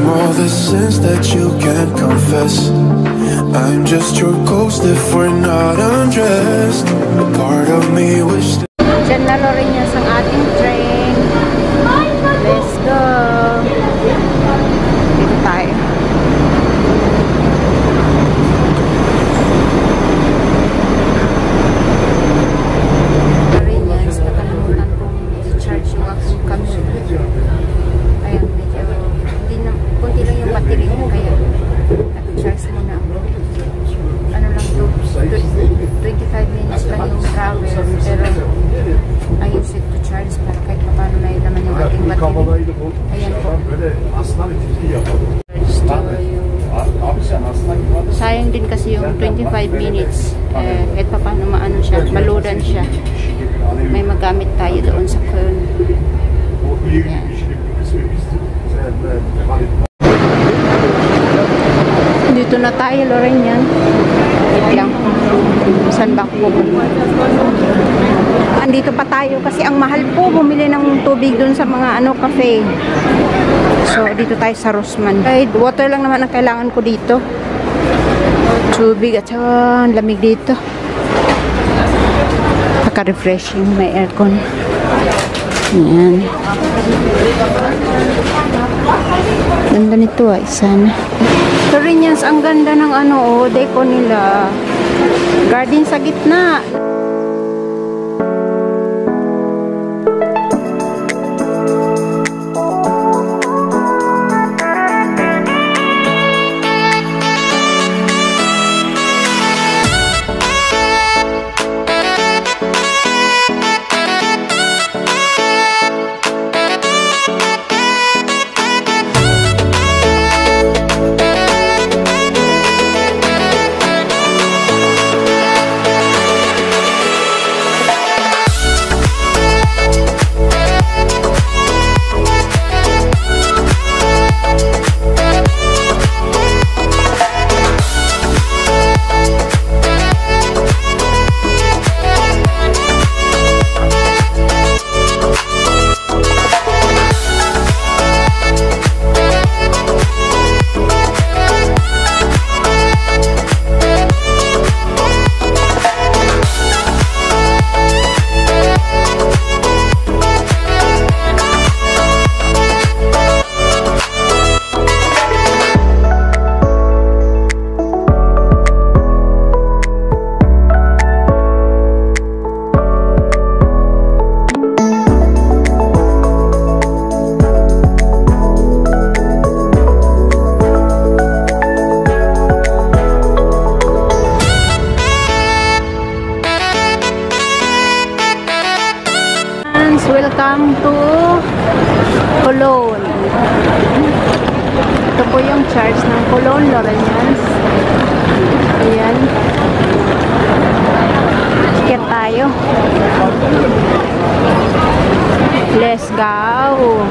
all the sins that you can't confess. I'm just your ghost if we're not undressed. A part of me wish. Diyan na rin yan sa ating train. Let's go. Dito tayo. Sayang din kasi yung 25 minutes. Kahit pa paano maano siya, maludan siya. May magamit tayo doon sa Köln. Dito na tayo, Lorraine yan. Wait lang. Saan ba ako pupunta? Andito pa tayo kasi ang mahal po bumili ng tubig doon sa mga cafe. So, dito tayo sa Rossmann. Kahit water lang naman ang kailangan ko dito. Tubig at lamig dito. Paka-refreshing. May aircon. Ayan. Ganda nito sana. Torrenians, ang ganda ng deco nila. Garden sa gitna. Welcome to Cologne. Ito po yung church ng Cologne, Lorrainians. Ayan. Ticket tayo. Let's go.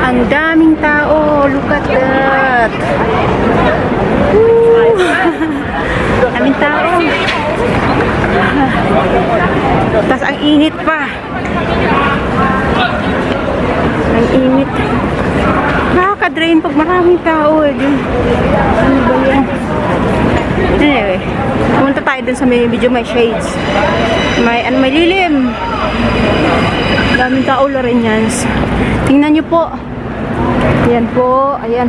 Ang daming tao. Look at that. Daming tao. Tapos ang init pa. Ang init. Nakaka-drain pag maraming tao. Ano ba yan? Anyway, pumunta tayo dun sa medyo may shades. May lilim. Daming tao, Lorrainians. Tingnan nyo po. Ayan po. Ayan.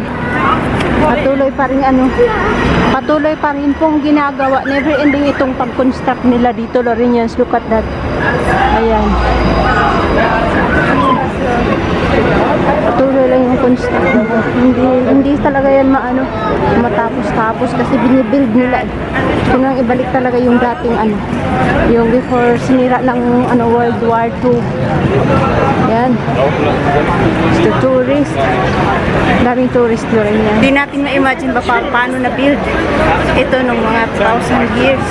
Patuloy pa rin patuloy pa rin pong ginagawa. Never ending itong pag-construct nila dito, Lorrainians. Look at that. Ayan. Patuloy lang yung construct. Hindi talaga yan matapos-tapos kasi binibuild nila. Kung nang ibalik talaga yung dating yung before sinira ng World War II. Yan. It's the tourist. Daming tourist rin yan. Hindi natin na-imagine ba paano na-build ito nung mga 1,000 years.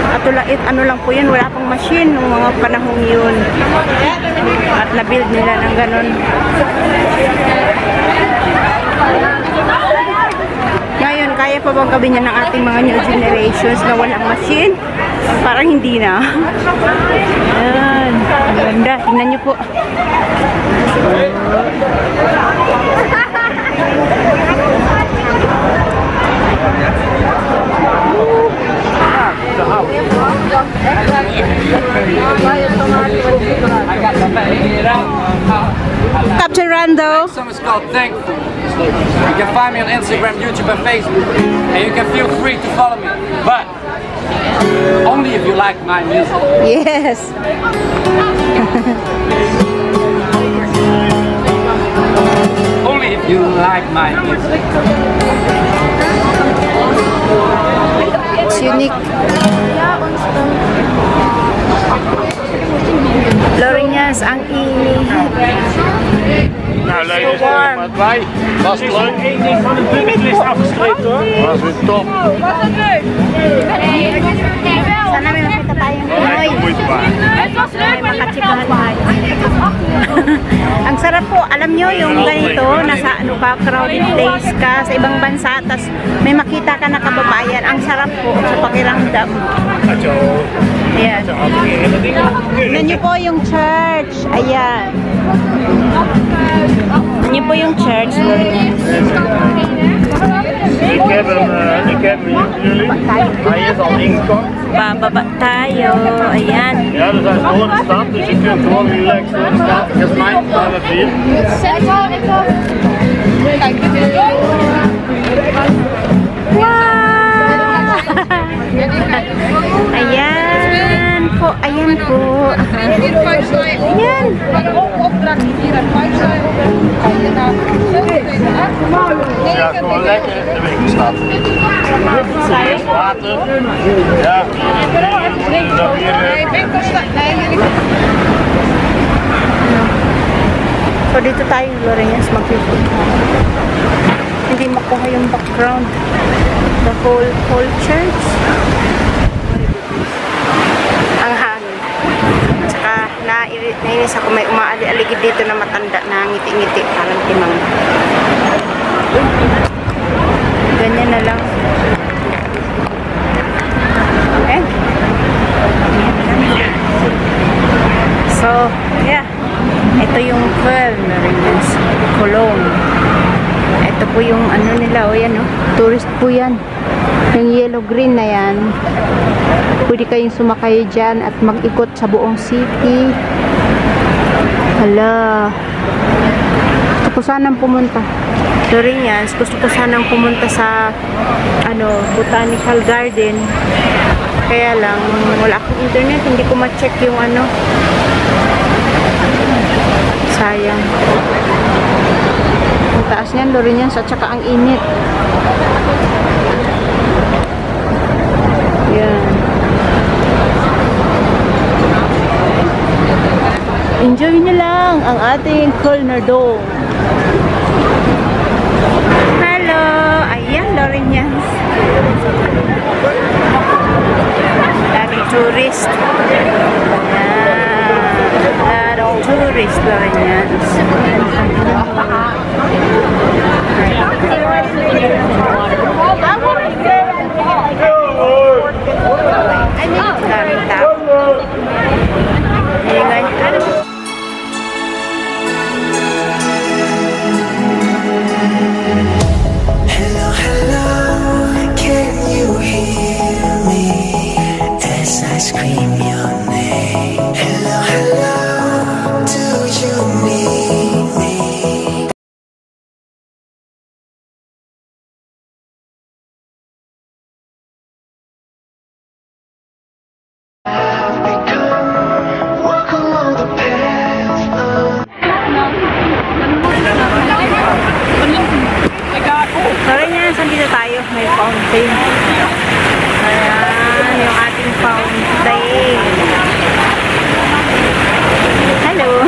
At lang po yan, wala pang machine nung mga panahong yun. At na-build nila ng ganon. Ngayon, kaya pa bang gawin yan ng ating mga new generations na walang machine? Parang hindi na. Ayan. Ang ganda. Tingnan nyo po. Captain Rando. This song is called Thankful. You can find me on Instagram, YouTube, and Facebook, and you can feel free to follow me. But only if you like my music. Yes. Only if you like my music. It's unique. Lorinas, ang init. Nou, leuk is er maar bij. Was het leuk? Eén ding van de bucketlist afgestreept hoor. Was weer top. Sana may makita tayong Pinoy. Moeite waard. Makatsikahan tayo. Ang sarap po, alam nyo yung ganito, nasa ano ka, crowded place ka, sa ibang bansa, tas may makita ka na kababayan. Ang sarap po sa pakiramdam. Ayan. Tignan nyo po yung church. Ayan. Tignan nyo po yung church. Ik heb hem jullie. Hij is al ingekocht. Bababa tayo. Ayan. Ja, er zijn gewoon staan, dus je kunt gewoon relaxed staan. Dat is mijn staan met bier. Ayan po, ayan po. Ayan. Ja, gewoon lekker in de winkel staat. Water. Ja. So dito tayo, Lorinas, mag-YouTube. Hindi makuha yung background. The whole church. Ang hangin. Tsaka nainis ako, may umaali-aligid dito na matanda na ngiti-ngiti, parang timang. Ganyan na lang. Okay? So, yeah. Ito yung Pearl Marinas, Cologne. Ito po yung ano nila, o yan o. Tourist po yan. Yung yellow-green na yan. Pwede kayong sumakay dyan at mag-ikot sa buong city. Hala. Gusto ko sanang pumunta. Lorinas, gusto ko sanang pumunta sa Botanical Garden. Kaya lang, wala akong internet. Hindi ko ma-check yung ano. Sayang. Ang taas niyan, Lorinas, at saka ang init. Yan. Enjoy nyo lang ang ating Kölner Dome. Hello! Ayan, Lorinas. Daming tourist. Ayan. Daming tourist, Lorinas. Daming tao. Ayan, Hello, hello, can you hear me as I scream your name? Hello, hello, do you need me? I've become, walk along the path of Lorinas, nandito tayo. May fountain. Ayan, yung ating fountain. Hello!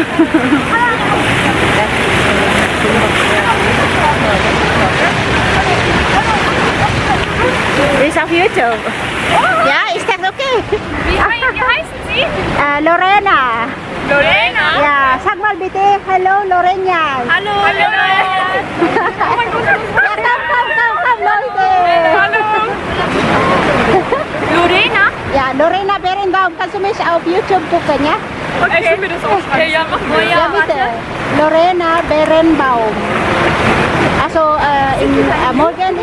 This is of YouTube. Yeah, is that okay? Wie heißen Sie? Lorena. Lorena? Yeah, sag mal bitte. Hello, Lorena. Hallo, Lorena. Oh mein Gott. Ja, komm, Leute. Hallo. Lorena? Ja, Lorena Berenbaum, kannst du mich auf YouTube gucken, ja? Okay. Ich will mir das aufschreiben. Ja, mach mal. Ja, bitte. Lorena Berenbaum. Also, morgen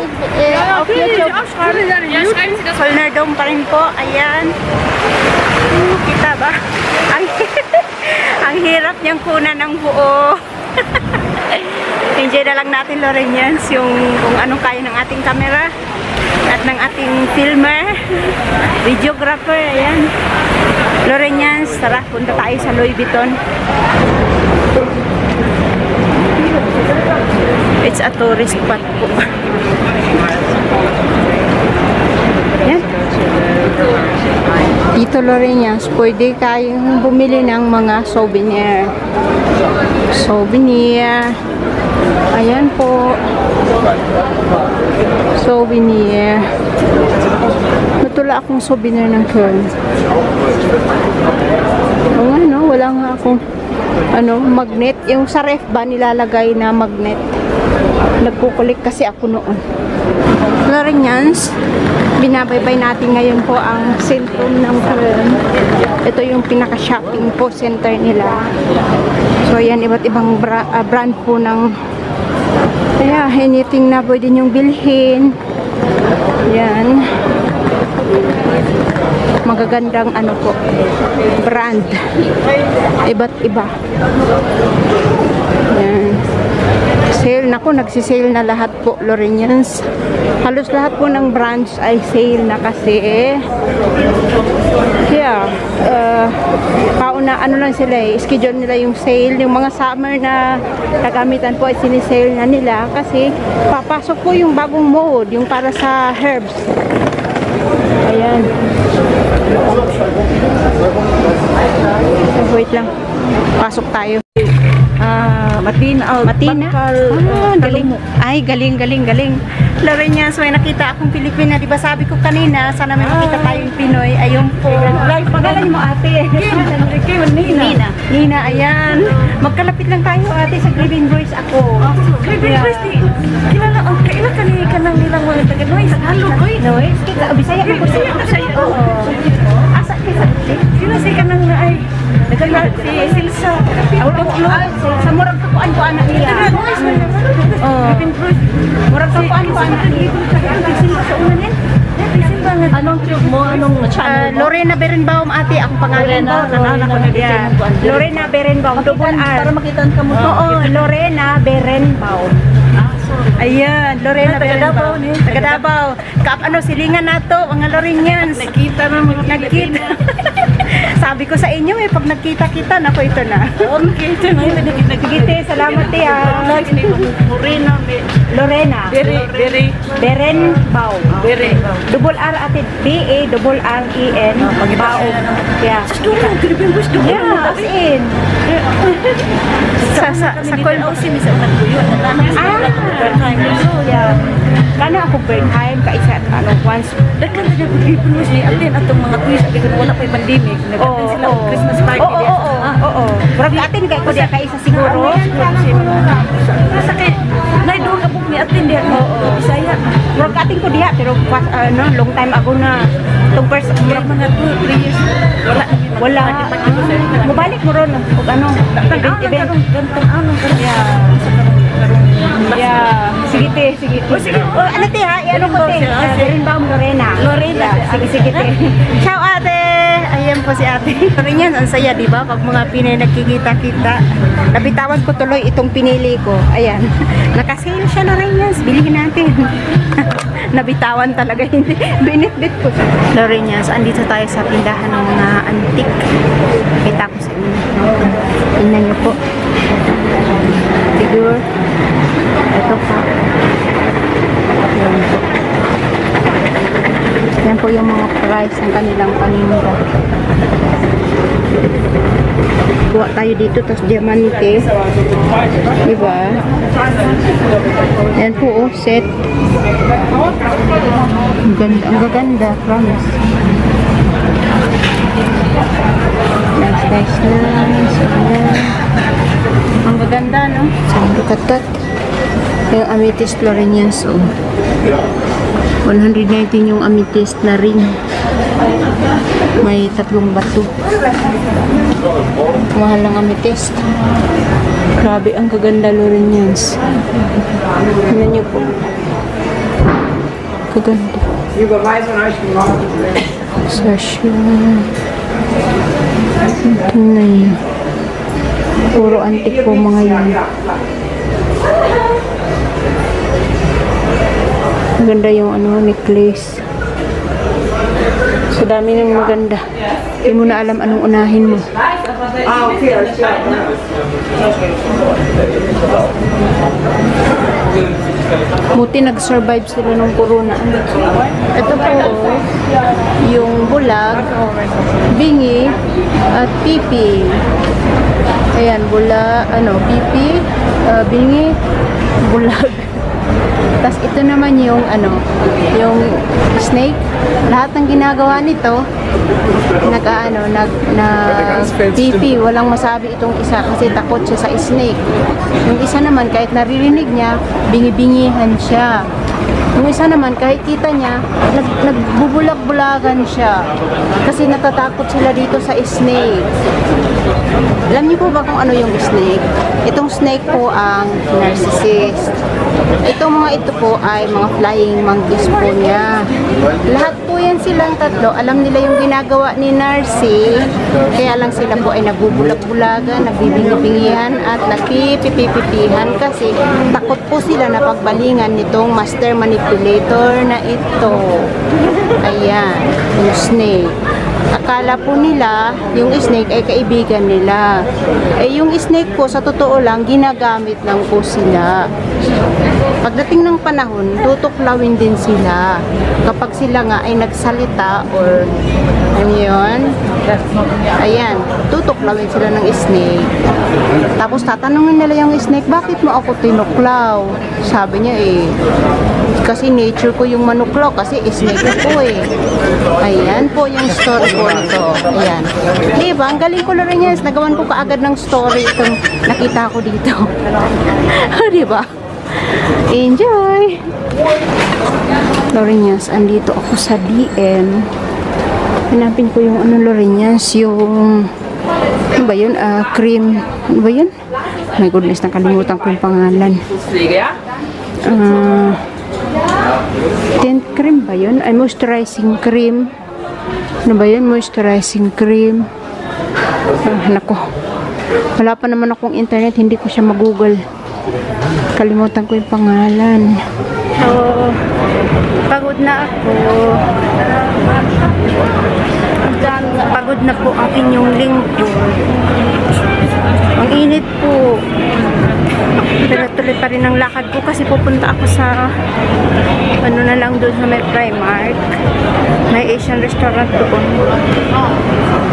auf YouTube. Ja, schreiben Sie das. Solnerdom pa rin po. Ayan. Kita ba? Ang hirap niyang kunan ng buo. Enjoy na lang natin, Lorenians, yung kung anong kaya ng ating camera at ng ating filmer, videographer. Ayan. Lorenians, tara, punta tayo sa Louis Vuitton. It's a tourist spot po. Yan. Dito, Lorenians, pwede kayong bumili ng mga souvenir. Souvenir. Ayan po. Souvenir. Natula akong souvenir ng curl. O nga, no? Wala nga akong magnet. Yung sa ref ba nilalagay na magnet? Nagkukulik kasi ako noon. Lorenians, binabaybay natin ngayon po ang sentrum ng Karen. Ito yung pinaka-shopping po center nila. So, yan, iba't ibang brand po ng anything na pwede nyong bilhin. Yan. Magagandang po, brand. Iba't iba. Yan. Sale, naku, nagsisale na lahat po, Lorenians. Halos lahat po ng brands ay sale na kasi pauna, lang sila schedule nila yung sale. Yung mga summer na kagamitan po ay sinisale na nila kasi papasok po yung bagong mode, yung para sa herbs. Ayan. Wait lang. Pasok tayo. Matina. Galing. Ay, galing. Lorenians, may nakita akong Pilipina. Di ba sabi ko kanina, sana may makita tayong Pinoy. Ayun po. Pagalan mo, ate. Nina, ayan. Magkalapit lang tayo, ate, sa Green Voice ako. Green Voice, kilala kanina ka nang nilang mga taga-Noise. Noise? Bisaya ako. Bisaya. Oo. Asa kita? Sino si ka nang ay si Silsa. Sa murag kakuan ko anak niya. Murag kakuan ko anak niya. Anong tube mo? Anong channel mo? Lorena Berenbaum, ate. Ako pangalan ko. Lorena Berenbaum. Double R. Para makitaan ka mo. Oo, Lorena Berenbaum. Ayan, Lorena Berenbaum. Taga Davao. Silingan na to, mga Lorenians. Nakita na mga Nagkita. Sabi ko sa inyo pag nagkita-kita, nako ito na. Okay, ito na yun. Sige, salamat Lorena. Berenbaum. Double R ate, B-A-R-R-E-N. Baum. Yeah. Yeah, as in. Sa call. Yeah. Kana ako Bernheim, kaisa once. Daghan na yung pag-ipunos ni atin atong mga twist kasi wala pa yung pandemic. Nagkatin sila ang Christmas party. Oo. Murag atin kay ko diya kaisa siguro. Sa kay naido ka buk ni atin diha. Bisaya. Murag atin ko diha pero long time ago na. Tong first Murag mga 2-3 years. wala. Mubalik mo ron ug event. Gantang anong Yeah. Sige te. Ano te ha? Ano ko te? Berenbaum Lorena. Sige te. Ciao ate. Ayan po si ate. Lorenians, ang saya diba? Pag mga Pinay nagkikita-kita. Nabitawan ko tuloy itong pinili ko. Ayan. Nakasale siya Lorenians. Bilihin natin. Nabitawan talaga. Hindi. Binitbit ko. Lorenians, andito tayo sa tindahan ng mga antique. Kita ko sa inyo. Tingnan niyo po. Figure. Ito pa. Yan po yung mga price ng kanilang paninda. Kuha tayo dito, tapos diamante. Diba? Yan po, set. Ang gaganda, promise. Nice. Ang gaganda, no? Look at that. Yung amethyst Lorenians, oh. 119 yung amethyst na ring. May 3 bato. Mahal ng amethyst. Grabe, ang kaganda Lorenians. Tingnan niyo po. Kaganda. Sasyon. Tingnan niyo. Puro antik po mga yan. Maganda yung necklace. So dami nang maganda. Hindi mo na alam anong unahin mo. Buti nag-survive sila nung corona. Ito po, yung bulag, bingi, at pipi. Ayan, pipi, bingi, bulag. Tapos ito naman yung yung snake. Lahat ng ginagawa nito pipi, walang masabi itong isa kasi takot siya sa snake. Yung isa naman kahit naririnig niya, bingi-bingihan siya. Yung isa naman kahit kita niya, nagbubulag-bulagan siya kasi natatakot sila dito sa snake. Alam niyo po ba kung ano yung snake? Itong snake po ang narcissist. Itong mga ito po ay mga flying monkeys po niya. Lahat po yan silang tatlo. Alam nila yung ginagawa ni Narcy. Kaya lang sila po ay nagbubulag-bulagan, nagbibingi-bingihan at nagpipipipihan kasi takot po sila na pagbalingan nitong master manipulator na ito. Ayan, yung snake. Akala po nila, yung snake ay kaibigan nila. Yung snake po, sa totoo lang, ginagamit lang po sila. Pagdating ng panahon, tutuklawin din sila. Kapag sila nga ay nagsalita or ano yun, ayan, tutuklawin sila ng snake. Tapos tatanungin nila yung snake, bakit mo ako tinuklaw? Sabi niya kasi nature ko yung manuklaw kasi snake ko Ayan po yung story ko nito. Ayan. Diba? Ang galing ko rin yan. Nagawan ko kaagad ng story itong nakita ko dito. Diba? Enjoy! Lorenians, andito ako sa DN. Hanapin ko yung Lorenians, yung ano ba yun? Cream. Ano ba yun? My goodness, nakalimutan ko yung pangalan. Tint cream ba yun? Ay, moisturizing cream. Ano ba yun? Moisturizing cream. Nako. Wala pa naman akong internet. Hindi ko siya mag-google. Kalimutan ko yung pangalan. So, pagod na ako. Pagod na po ang inyong lingkod. Ang init po. Pero tuloy pa rin ang lakad ko kasi pupunta ako sa na lang doon sa may Primark. May Asian restaurant doon.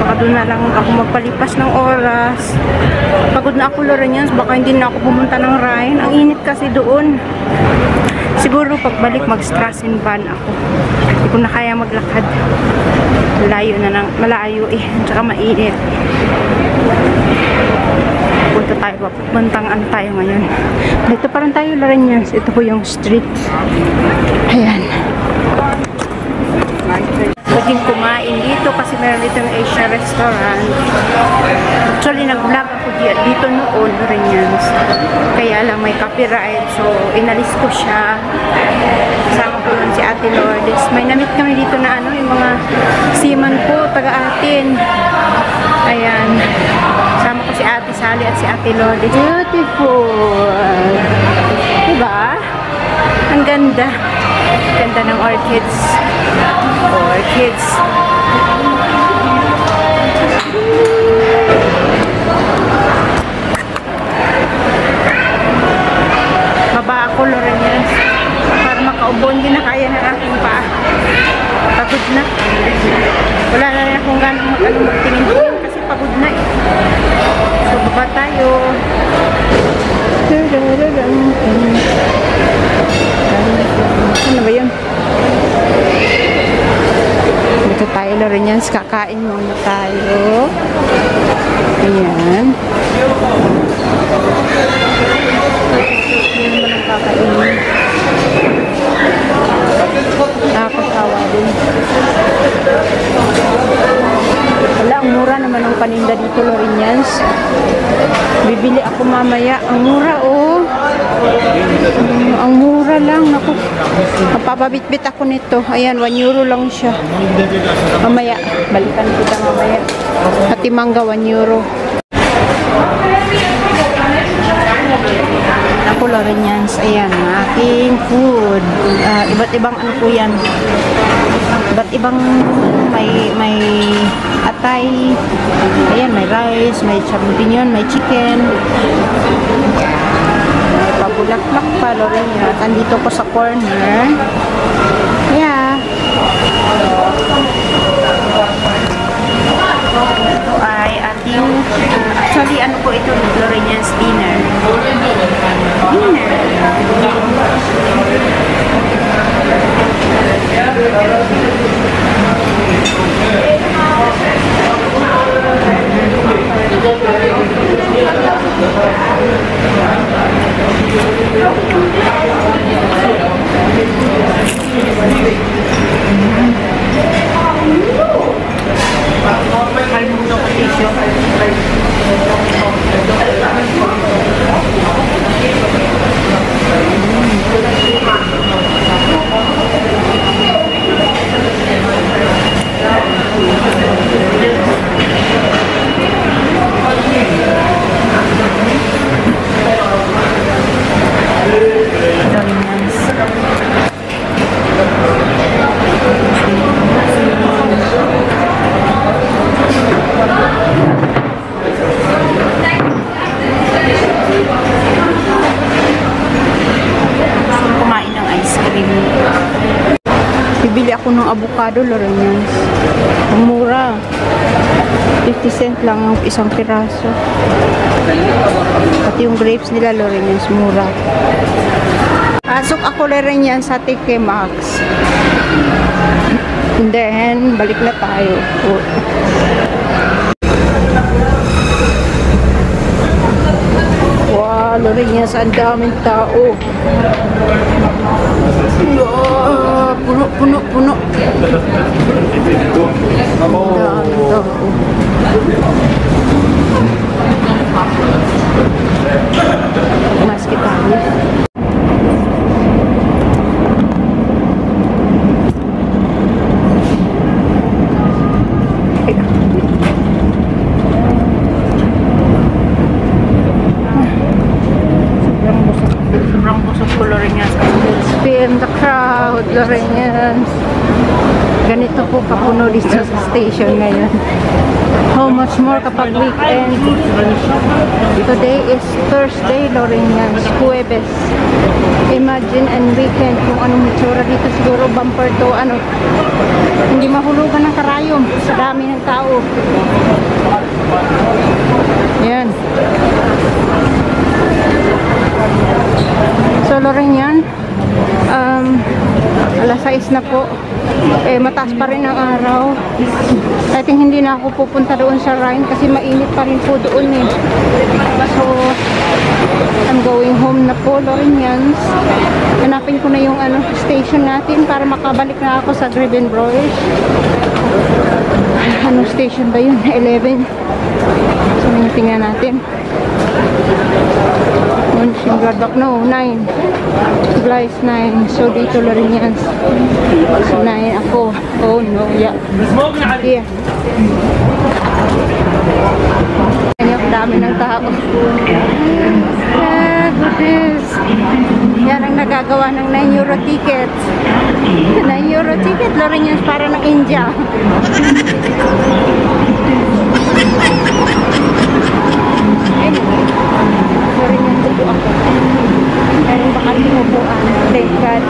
Baka doon na lang ako magpalipas ng oras. Pagod na ako Lorenians, baka hindi na ako pumunta ng Rhine. Ang init kasi doon. Siguro pagbalik mag-strassen van ako. Hindi ko na kaya maglakad. Malayo tsaka mainit. Punta tayo, bantang tayo ngayon. Dito pa rin tayo Lorenians. Ito po yung street. Ayan. Pwedeng kumain dito kasi meron dito ng Asian restaurant. Actually, nag-vlog ako dito noon Lorenians. Kaya lang may copyright. So, inalis ko siya. Kasama ko lang si Ate Lourdes. May namit kami dito na yung mga seaman po, taga-atin. Ayan. Kasama ko si Ate Sally at si Ate Lourdes. Beautiful! Diba? Ang ganda. Ganda ng orchids. Orchids. Baba ako Lorenians. Para makaubo, hindi na kaya ng aking paa. Pagod na. Wala na rin akong ganang magtingin-tingin kasi pagod na So baba tayo. Ano ba yun? Dito tayo Lorenians, kakain muna tayo. Ayan. Hindi naman ang kakainin. Nakakasawa din. Ang mura naman ang paninda dito, Lorenians. Bibili ako mamaya. Ang mura, oh. Ang mura lang. Naku, mapapabitbit ako nito. Ayan, 1 euro lang siya. Mamaya, balikan kita mamaya. Hati mangga, 1 euro. Ako, Lorenians. Ayan, aking food. Iba't ibang ano po yan. Iba't ibang may atay. Ayan, may rice, may champignon, may chicken. May pabulaklak pa, Lorenians. Andito ko sa corner. Yeah. Ito ay ating, actually ano po ito, Lorenians dinner. Bibili ako ng avocado, Lorenians. Ang mura. 50 cent lang ang isang piraso. Pati yung grapes nila, Lorenians, mura. Pasok ako, Lorenians, sa TK Maxx. And then, balik na tayo. Wow, Lorenians, ang daming tao. Puno. Mas kita sobrang busog ko, Lorenians. Film the crowd, Lorenians. Ganito po kapuno dito sa station ngayon. How much more kapag weekend. Today is Thursday, Lorenians. Huwebes. Imagine and weekend kung anong itsura dito. Siguro bumper to ano. Hindi mahulugan ng karayom sa dami ng tao. Yan. So, Lorenians, alas 6 na po. Mataas pa rin ang araw. I think hindi na ako pupunta doon sa Rhine kasi mainit pa rin po doon eh. So, I'm going home na po, Lorenians. Hanapin ko na yung station natin para makabalik na ako sa Grevenbroich. Anong station ba yun? 11. So, tingnan natin. No, 9. Supplies 9. So, dito Lorenians. So, 9 ako. Oh, no, yeah. Here. Ang dami ng tao. Goodness. Yan ang nagagawa ng 9 euro ticket. 9 euro ticket, Lorenians, para ng India. Sorry nga, tuto ako. Meron bakal tinubuan. Thank God.